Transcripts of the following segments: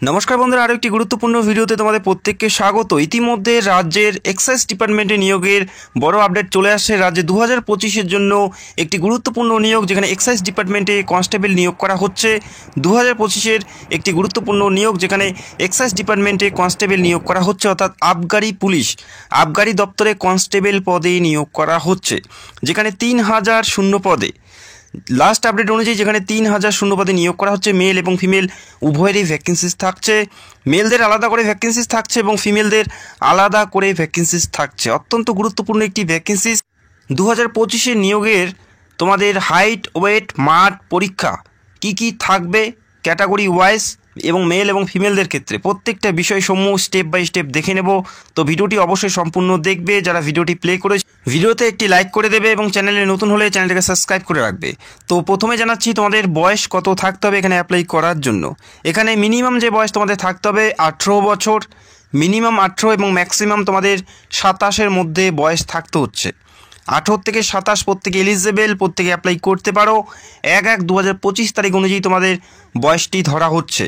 নমস্কার বন্ধুরা, আরও একটি গুরুত্বপূর্ণ ভিডিওতে তোমাদের প্রত্যেককে স্বাগত। ইতিমধ্যে রাজ্যের এক্সাইজ ডিপার্টমেন্টে নিয়োগের বড় আপডেট চলে আসছে। রাজ্যে 2025-এর জন্য একটি গুরুত্বপূর্ণ নিয়োগ, যেখানে এক্সাইজ ডিপার্টমেন্টে কনস্টেবল নিয়োগ করা হচ্ছে। 2025-এর একটি গুরুত্বপূর্ণ নিয়োগ, যেখানে এক্সাইজ ডিপার্টমেন্টে কনস্টেবল নিয়োগ করা হচ্ছে, অর্থাৎ আবগারি পুলিশ আবগারি দপ্তরে কনস্টেবল পদে নিয়োগ করা হচ্ছে, যেখানে 3000 শূন্য পদে লাস্ট আপডেট অনুযায়ী যেখানে 3000 শূন্য পদে নিয়োগ করা হচ্ছে। মেল এবং ফিমেল উভয়েরই ভ্যাকেন্সিস থাকছে। মেলদের আলাদা করে ভ্যাকেন্সিস থাকছে এবং ফিমেলদের আলাদা করে ভ্যাকেন্সিস থাকছে। অত্যন্ত গুরুত্বপূর্ণ একটি ভ্যাকেন্সিস। 2025-এর নিয়োগের তোমাদের হাইট, ওয়েট, মাঠ পরীক্ষা কি কি থাকবে ক্যাটাগরি ওয়াইজ এবং মেল এবং ফিমেলদের ক্ষেত্রে প্রত্যেকটা বিষয়সমূহ স্টেপ বাই স্টেপ দেখে নেব। তো ভিডিওটি অবশ্যই সম্পূর্ণ দেখবে। যারা ভিডিওটি প্লে করেছে ভিডিওতে একটি লাইক করে দেবে এবং চ্যানেলে নতুন হলে চ্যানেলটাকে সাবস্ক্রাইব করে রাখবে। তো প্রথমে জানাচ্ছি তোমাদের বয়স কত থাকতে হবে এখানে অ্যাপ্লাই করার জন্য। এখানে মিনিমাম যে বয়স তোমাদের থাকতে হবে 18 বছর, মিনিমাম 18 এবং ম্যাক্সিমাম তোমাদের 27-এর মধ্যে বয়স থাকতে হচ্ছে। 18 থেকে 27 প্রত্যেকে এলিজেবেল, প্রত্যেকে অ্যাপ্লাই করতে পারো। 1/1/2025 তারিখ অনুযায়ী তোমাদের বয়সটি ধরা হচ্ছে।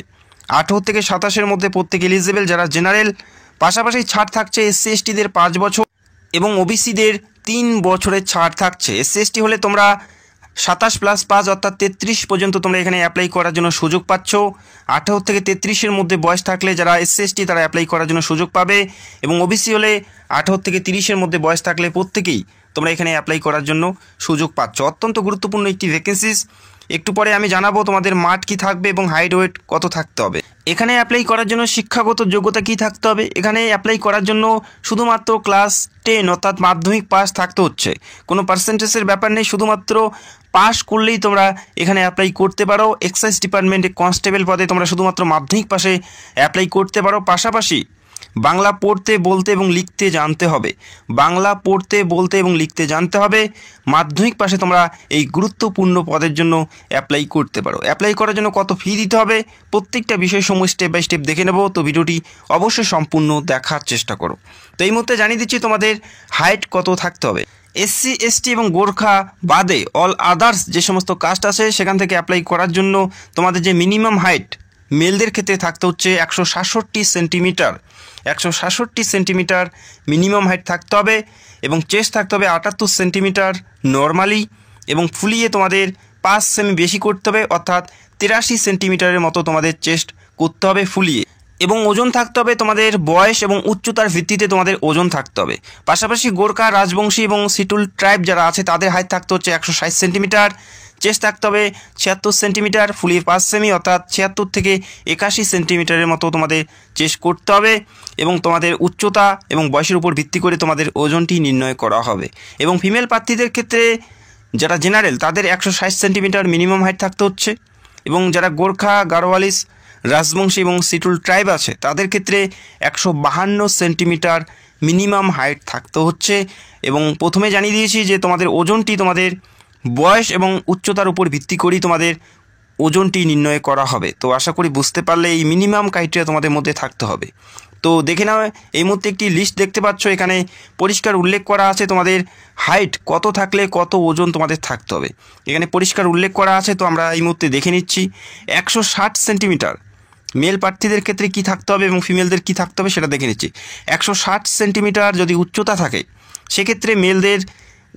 18 থেকে 27-এর মধ্যে প্রত্যেকে এলিজেবেল যারা জেনারেল। পাশাপাশি ছাড় থাকছে এসসি এসটিদের 5 বছর এবং ওবিসিদের 3 বছরের ছাড় থাকছে। এসসি এসটি হলে তোমরা 27+5 অর্থাৎ 33 পর্যন্ত তোমরা এখানে অ্যাপ্লাই করার জন্য সুযোগ পাচ্ছ। 18 থেকে 33-এর মধ্যে বয়স থাকলে যারা এসসি এসটি তারা অ্যাপ্লাই করার জন্য সুযোগ পাবে এবং ওবিসি হলে 18 থেকে 30-এর মধ্যে বয়স থাকলে প্রত্যেকেই তোমরা এখানে অ্যাপ্লাই করার জন্য সুযোগ পাচ্ছ। অত্যন্ত গুরুত্বপূর্ণ একটি ভ্যাকেন্সিস। একটু পরে আমি জানাবো তোমাদের মাঠ কি থাকবে এবং হাইট ওয়েট কত থাকতে হবে। এখানে অ্যাপ্লাই করার জন্য শিক্ষাগত যোগ্যতা কি থাকতে হবে। এখানে অ্যাপ্লাই করার জন্য শুধুমাত্র ক্লাস 10 অর্থাৎ মাধ্যমিক পাস থাকতে হচ্ছে। কোনো পার্সেন্টেজের ব্যাপার নেই, শুধুমাত্র পাস করলেই তোমরা এখানে অ্যাপ্লাই করতে পারো। এক্সাইজ ডিপার্টমেন্টে কনস্টেবল পদে তোমরা শুধুমাত্র মাধ্যমিক পাশে অ্যাপ্লাই করতে পারো। পাশাপাশি বাংলা পড়তে বলতে এবং লিখতে জানতে হবে। বাংলা পড়তে বলতে এবং লিখতে জানতে হবে। মাধ্যমিক পাশে তোমরা এই গুরুত্বপূর্ণ পদের জন্য অ্যাপ্লাই করতে পারো। অ্যাপ্লাই করার জন্য কত ফি দিতে হবে প্রত্যেকটা বিষয়সমূহ স্টেপ বাই স্টেপ দেখে নেব। তো ভিডিওটি অবশ্যই সম্পূর্ণ দেখার চেষ্টা করো। তো এই মুহূর্তে জানিয়ে দিচ্ছি তোমাদের হাইট কত থাকতে হবে। এসসি এসটি এবং গোর্খা বাদে অল আদার্স যে সমস্ত কাস্ট আছে সেখান থেকে অ্যাপ্লাই করার জন্য তোমাদের যে মিনিমাম হাইট মেলদের ক্ষেত্রে থাকতে হচ্ছে 167 সেন্টিমিটার। 167 সেন্টিমিটার মিনিমাম হাইট থাকতে হবে এবং চেস্ট থাকতে হবে 78 সেন্টিমিটার নর্মালি এবং ফুলিয়ে তোমাদের 5 সেমি বেশি করতে হবে, অর্থাৎ 83 সেন্টিমিটারের মতো তোমাদের চেস্ট করতে হবে ফুলিয়ে। এবং ওজন থাকতে হবে তোমাদের বয়স এবং উচ্চতার ভিত্তিতে তোমাদের ওজন থাকতে হবে। পাশাপাশি গোর্খা, রাজবংশী এবং সিটুল ট্রাইব যারা আছে তাদের হাইট থাকতে হচ্ছে 160 সেন্টিমিটার। চেস্ট থাকতে হবে 76 সেন্টিমিটার, ফুলিয়ে 5 সেমি অর্থাৎ 76 থেকে 81 সেন্টিমিটারের মতো তোমাদের চেস্ট করতে হবে এবং তোমাদের উচ্চতা এবং বয়সের উপর ভিত্তি করে তোমাদের ওজনটি নির্ণয় করা হবে। এবং ফিমেল প্রার্থীদের ক্ষেত্রে যারা জেনারেল তাদের 160 সেন্টিমিটার মিনিমাম হাইট থাকতে হচ্ছে এবং যারা গোর্খা, গাড়োয়ালিস, রাজবংশী এবং সিটুল ট্রাইব আছে তাদের ক্ষেত্রে 152 সেন্টিমিটার মিনিমাম হাইট থাকতে হচ্ছে। এবং প্রথমে জানিয়ে দিয়েছি যে তোমাদের ওজনটি তোমাদের বয়স এবং উচ্চতার উপর ভিত্তি করেই তোমাদের ওজনটি নির্ণয় করা হবে। তো আশা করি বুঝতে পারলে এই মিনিমাম ক্রাইটেরিয়া তোমাদের মধ্যে থাকতে হবে। তো দেখে নাও, এই মুহূর্তে একটি লিস্ট দেখতে পাচ্ছ, এখানে পরিষ্কার উল্লেখ করা আছে তোমাদের হাইট কত থাকলে কত ওজন তোমাদের থাকতে হবে। এখানে পরিষ্কার উল্লেখ করা আছে। তো আমরা এই মুহূর্তে দেখে নিচ্ছি। 160 সেন্টিমিটার মেল প্রার্থীদের ক্ষেত্রে কি থাকতে হবে এবং ফিমেলদের কি থাকতে হবে সেটা দেখে নিচ্ছি। 160 সেন্টিমিটার যদি উচ্চতা থাকে সেক্ষেত্রে মেলদের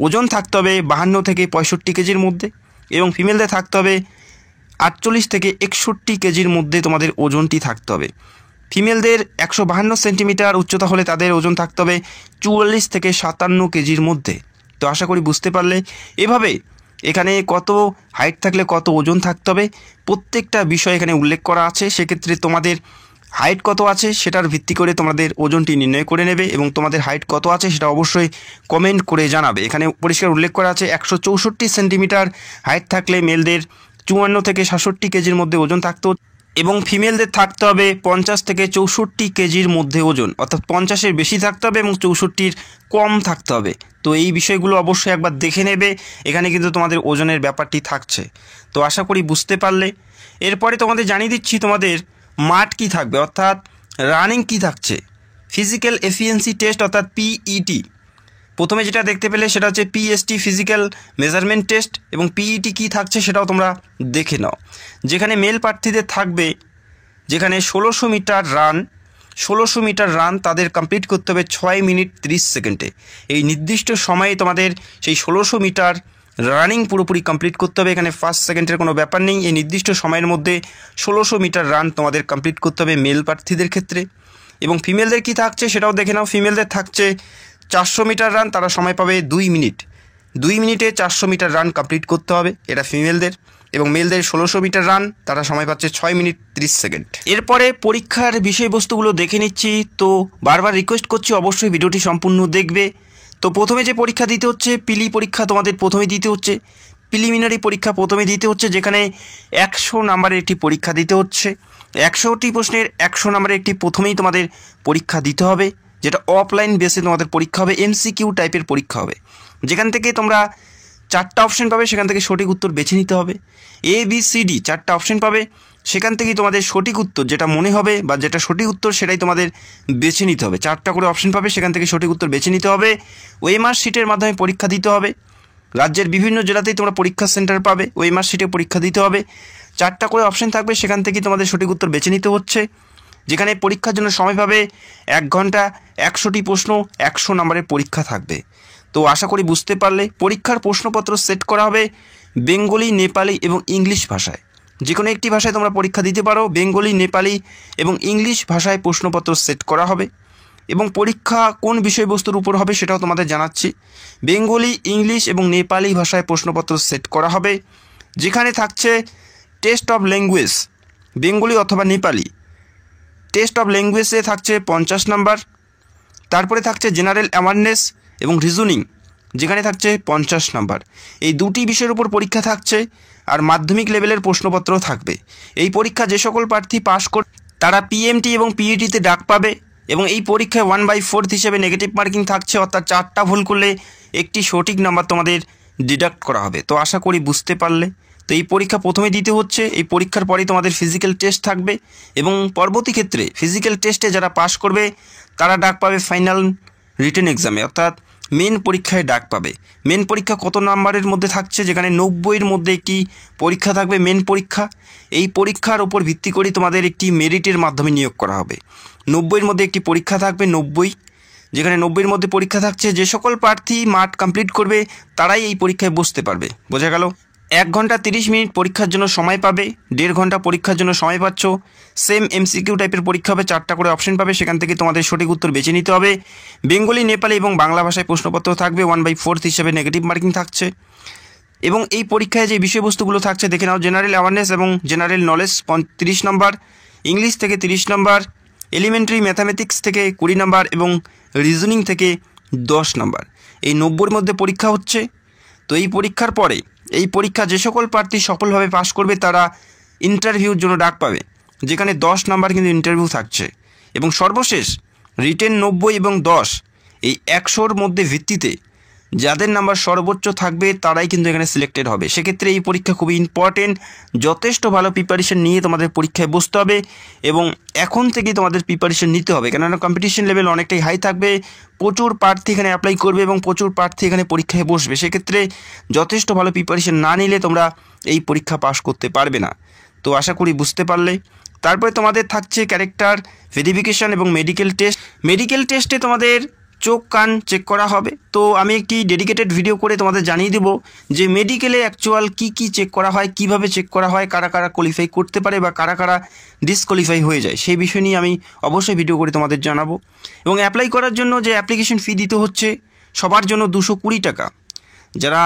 ওজন থাকতে হবে 52 থেকে 65 কেজির মধ্যে এবং ফিমেলদের থাকতে হবে 48 থেকে 61 কেজির মধ্যে তোমাদের ওজনটি থাকতে হবে। ফিমেলদের 152 সেন্টিমিটার উচ্চতা হলে তাদের ওজন থাকতে হবে 44 থেকে 57 কেজির মধ্যে। তো আশা করি বুঝতে পারলে এভাবে এখানে কত হাইট থাকলে কত ওজন থাকতে হবে প্রত্যেকটা বিষয় এখানে উল্লেখ করা আছে। সেক্ষেত্রে তোমাদের হাইট কত আছে সেটার ভিত্তি করে তোমাদের ওজনটি নির্ণয় করে নেবে এবং তোমাদের হাইট কত আছে সেটা অবশ্যই কমেন্ট করে জানাবে। এখানে পরিষ্কার উল্লেখ করা আছে 164 সেন্টিমিটার হাইট থাকলে মেলদের 54 থেকে 67 কেজির মধ্যে ওজন থাকতে এবং ফিমেলদের থাকতে হবে 50 থেকে 64 কেজির মধ্যে ওজন, অর্থাৎ 50-এর বেশি থাকতে হবে এবং 64-র কম থাকতে হবে। তো এই বিষয়গুলো অবশ্যই একবার দেখে নেবে। এখানে কিন্তু তোমাদের ওজনের ব্যাপারটি থাকছে। তো আশা করি বুঝতে পারলে। এরপরে তোমাদের জানিয়ে দিচ্ছি তোমাদের মাঠ কি থাকবে, অর্থাৎ রানিং কি থাকছে। ফিজিক্যাল এফিসিয়েন্সি টেস্ট অর্থাৎ পিইটি। প্রথমে যেটা দেখতে পেলে সেটা হচ্ছে পিএসটি ফিজিক্যাল মেজারমেন্ট টেস্ট এবং পিইটি কী থাকছে সেটাও তোমরা দেখে নাও। যেখানে মেল প্রার্থীদের থাকবে যেখানে 1600 মিটার রান তাদের কমপ্লিট করতে হবে 6 মিনিট 30 সেকেন্ডে। এই নির্দিষ্ট সময়ে তোমাদের সেই 1600 মিটার রানিং পুরোপুরি কমপ্লিট করতে হবে। এখানে ফার্স্ট সেকেন্ডের কোনো ব্যাপার নেই। এই নির্দিষ্ট সময়ের মধ্যে 1600 মিটার রান তোমাদের কমপ্লিট করতে হবে মেল প্রার্থীদের ক্ষেত্রে। এবং ফিমেলদের কি থাকছে সেটাও দেখে নাও। ফিমেলদের থাকছে 400 মিটার রান, তারা সময় পাবে 2 মিনিট। 2 মিনিটে 400 মিটার রান কমপ্লিট করতে হবে, এটা ফিমেলদের। এবং মেলদের 1600 মিটার রান, তারা সময় পাচ্ছে 6 মিনিট 30 সেকেন্ড। এরপরে পরীক্ষার বিষয়বস্তুগুলো দেখে নিচ্ছি। তো বারবার রিকোয়েস্ট করছি অবশ্যই ভিডিওটি সম্পূর্ণ দেখবে। তো প্রথমে যে পরীক্ষা দিতে হচ্ছে, পিলি পরীক্ষা তোমাদের প্রথমে দিতে হচ্ছে। প্রিলিমিনারি পরীক্ষা প্রথমে দিতে হচ্ছে, যেখানে 100 নাম্বারের একটি পরীক্ষা দিতে হচ্ছে। 100টি প্রশ্নের 100 নাম্বারের একটি প্রথমেই তোমাদের পরীক্ষা দিতে হবে, যেটা অফলাইন বেসে তোমাদের পরীক্ষা হবে। এমসিকিউ টাইপের পরীক্ষা হবে, যেখান থেকে তোমরা 4টা অপশন পাবে, সেখান থেকে সঠিক উত্তর বেছে নিতে হবে। ABCD 4টা অপশন পাবে, সেখান থেকেই তোমাদের সঠিক উত্তর যেটা মনে হবে বা যেটা সঠিক উত্তর সেটাই তোমাদের বেছে নিতে হবে। 4টা করে অপশন পাবে, সেখান থেকে সঠিক উত্তর বেছে নিতে হবে। ওএমআর শিটের মাধ্যমে পরীক্ষা দিতে হবে। রাজ্যের বিভিন্ন জেলাতেই তোমরা পরীক্ষা সেন্টার পাবে, ওএমআর শিটে পরীক্ষা দিতে হবে। 4টা করে অপশন থাকবে, সেখান থেকেই তোমাদের সঠিক উত্তর বেছে নিতে হচ্ছে। যেখানে পরীক্ষার জন্য সময় পাবে 1 ঘন্টা, 100টি প্রশ্ন, 100 নম্বরের পরীক্ষা থাকবে। তো আশা করি বুঝতে পারলে। পরীক্ষার প্রশ্নপত্র সেট করা হবে বেঙ্গলি, নেপালি এবং ইংলিশ ভাষায়। যে কোনো একটি ভাষায় তোমরা পরীক্ষা দিতে পারো। বেঙ্গলি, নেপালি এবং ইংলিশ ভাষায় প্রশ্নপত্র সেট করা হবে। এবং পরীক্ষা কোন বিষয়বস্তুর উপর হবে সেটাও তোমাদের জানাচ্ছি। বেঙ্গলি, ইংলিশ এবং নেপালি ভাষায় প্রশ্নপত্র সেট করা হবে, যেখানে থাকছে টেস্ট অফ ল্যাঙ্গুয়েজ, বেঙ্গলি অথবা নেপালি। টেস্ট অফ ল্যাঙ্গুয়েজে থাকছে 50 নাম্বার। তারপরে থাকছে জেনারেল অ্যাওয়ারনেস এবং রিজনিং, যেখানে থাকছে 50 নাম্বার। এই দুটি বিষয়ের উপর পরীক্ষা থাকছে। আর মাধ্যমিক লেভেলের প্রশ্নপত্রও থাকবে। এই পরীক্ষা যে সকল প্রার্থী পাশ করে তারা পিএমটি এবং পিইটিতে ডাক পাবে। এবং এই পরীক্ষায় 1/4 হিসেবে নেগেটিভ মার্কিং থাকছে, অর্থাৎ 4টা ভুল করলে একটি সঠিক নাম্বার তোমাদের ডিডাক্ট করা হবে। তো আশা করি বুঝতে পারলে। তো এই পরীক্ষা প্রথমে দিতে হচ্ছে। এই পরীক্ষার পরেই তোমাদের ফিজিক্যাল টেস্ট থাকবে। এবং পরবর্তী ক্ষেত্রে ফিজিক্যাল টেস্টে যারা পাশ করবে তারা ডাক পাবে ফাইনাল রিটেন এক্সামে, অর্থাৎ মেন পরীক্ষায় ডাক পাবে। মেন পরীক্ষা কত নাম্বারের মধ্যে থাকছে, যেখানে 90-এর মধ্যে একটি পরীক্ষা থাকবে মেন পরীক্ষা। এই পরীক্ষার উপর ভিত্তি করে তোমাদের একটি মেরিটের মাধ্যমে নিয়োগ করা হবে। 90-এর মধ্যে একটি পরীক্ষা থাকবে, 90, যেখানে 90-এর মধ্যে পরীক্ষা থাকছে। যে সকল প্রার্থী মাঠ কমপ্লিট করবে তারাই এই পরীক্ষায় বসতে পারবে। বোঝা গেল? 1 ঘন্টা 30 মিনিট পরীক্ষার জন্য সময় পাবে, 1.5 ঘন্টা পরীক্ষার জন্য সময় পাচ্ছ। সেম এমসিকিউ টাইপের পরীক্ষা হবে, 4টা করে অপশন পাবে, সেখান থেকে তোমাদের সঠিক উত্তর বেছে নিতে হবে। বেঙ্গলি, নেপালি এবং বাংলা ভাষায় প্রশ্নপত্র থাকবে, 1/4 হিসেবে নেগেটিভ মার্কিং থাকছে। এবং এই পরীক্ষায় যে বিষয়বস্তুগুলো থাকছে দেখে নাও। জেনারেল অ্যাওয়ারনেস এবং জেনারেল নলেজ 30 নম্বর, ইংলিশ থেকে 30 নম্বর, এলিমেন্টারি ম্যাথামেটিক্স থেকে 20 নম্বর এবং রিজনিং থেকে 10 নম্বর। এই 90-এর মধ্যে পরীক্ষা হচ্ছে। তো এই পরীক্ষার পরে এই পরীক্ষা যে সকল প্রার্থী সফলভাবে পাশ করবে তারা ইন্টারভিউর জন্য ডাক পাবে, যেখানে 10 নাম্বার কিন্তু ইন্টারভিউ থাকছে। এবং সর্বশেষ রিটেন 90 এবং 10, এই 100-র মধ্যে ভিত্তিতে যাদের নাম্বার সর্বোচ্চ থাকবে তারাই কিন্তু এখানে সিলেক্টেড হবে। সেক্ষেত্রে এই পরীক্ষা খুবই ইম্পর্টেন্ট। যথেষ্ট ভালো প্রিপারেশন নিয়ে তোমাদের পরীক্ষায় বসতে হবে এবং এখন থেকেই তোমাদের প্রিপারেশন নিতে হবে, কেননা কম্পিটিশন লেভেল অনেকটাই হাই থাকবে। প্রচুর প্রার্থী এখানে অ্যাপ্লাই করবে এবং প্রচুর প্রার্থী এখানে পরীক্ষায় বসবে। সেক্ষেত্রে যথেষ্ট ভালো প্রিপারেশন না নিলে তোমরা এই পরীক্ষা পাস করতে পারবে না। তো আশা করি বুঝতে পারলে। তারপরে তোমাদের থাকছে ক্যারেক্টার ভেরিফিকেশন এবং মেডিকেল টেস্ট। মেডিকেল টেস্টে তোমাদের চোখ কান চেক করা হবে। তো আমি একটি ডেডিকেটেড ভিডিও করে তোমাদের জানিয়ে দেবো যে মেডিকেলে অ্যাকচুয়াল কী চেক করা হয়, কিভাবে চেক করা হয়, কারা কারা কোয়ালিফাই করতে পারে বা কারা কারা ডিসকোয়ালিফাই হয়ে যায়, সেই বিষয় নিয়ে আমি অবশ্যই ভিডিও করে তোমাদের জানাবো। এবং অ্যাপ্লাই করার জন্য যে অ্যাপ্লিকেশন ফি দিতে হচ্ছে সবার জন্য 220 টাকা। যারা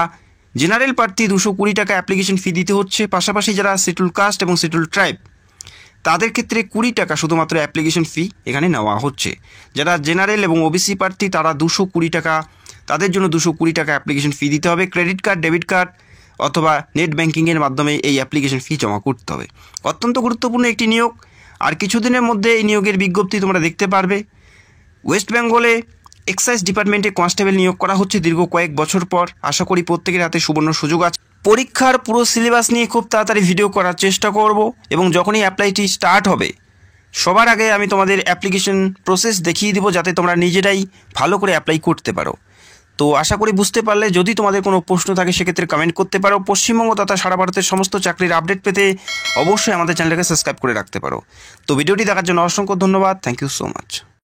জেনারেল প্রার্থী 220 টাকা অ্যাপ্লিকেশন ফি দিতে হচ্ছে। পাশাপাশি যারা শিডিউল কাস্ট এবং শিডিউল ট্রাইব তাদের ক্ষেত্রে 20 টাকা শুধুমাত্র অ্যাপ্লিকেশন ফি এখানে নেওয়া হচ্ছে। যারা জেনারেল এবং ওবিসি প্রার্থী তারা 220 টাকা, তাদের জন্য 220 টাকা অ্যাপ্লিকেশন ফি দিতে হবে। ক্রেডিট কার্ড, ডেবিট কার্ড অথবা নেট ব্যাঙ্কিংয়ের মাধ্যমে এই অ্যাপ্লিকেশন ফি জমা করতে হবে। অত্যন্ত গুরুত্বপূর্ণ একটি নিয়োগ। আর কিছুদিনের মধ্যে এই নিয়োগের বিজ্ঞপ্তি তোমরা দেখতে পারবে। ওয়েস্ট বেঙ্গলে এক্সাইজ ডিপার্টমেন্টে কনস্টেবল নিয়োগ করা হচ্ছে দীর্ঘ কয়েক বছর পর। আশা করি প্রত্যেকের হাতে সুবর্ণ সুযোগ আছে। পরীক্ষার পুরো সিলেবাস নিয়ে খুব তাড়াতাড়ি ভিডিও করার চেষ্টা করব এবং যখনই অ্যাপ্লাইটি স্টার্ট হবে সবার আগে আমি তোমাদের অ্যাপ্লিকেশন প্রসেস দেখিয়ে দেবো, যাতে তোমরা নিজেরাই ভালো করে অ্যাপ্লাই করতে পারো। তো আশা করি বুঝতে পারলে। যদি তোমাদের কোনো প্রশ্ন থাকে সেক্ষেত্রে কমেন্ট করতে পারো। পশ্চিমবঙ্গ তথা সারা ভারতের সমস্ত চাকরির আপডেট পেতে অবশ্যই আমাদের চ্যানেলটাকে সাবস্ক্রাইব করে রাখতে পারো। তো ভিডিওটি দেখার জন্য অসংখ্য ধন্যবাদ। Thank you so much.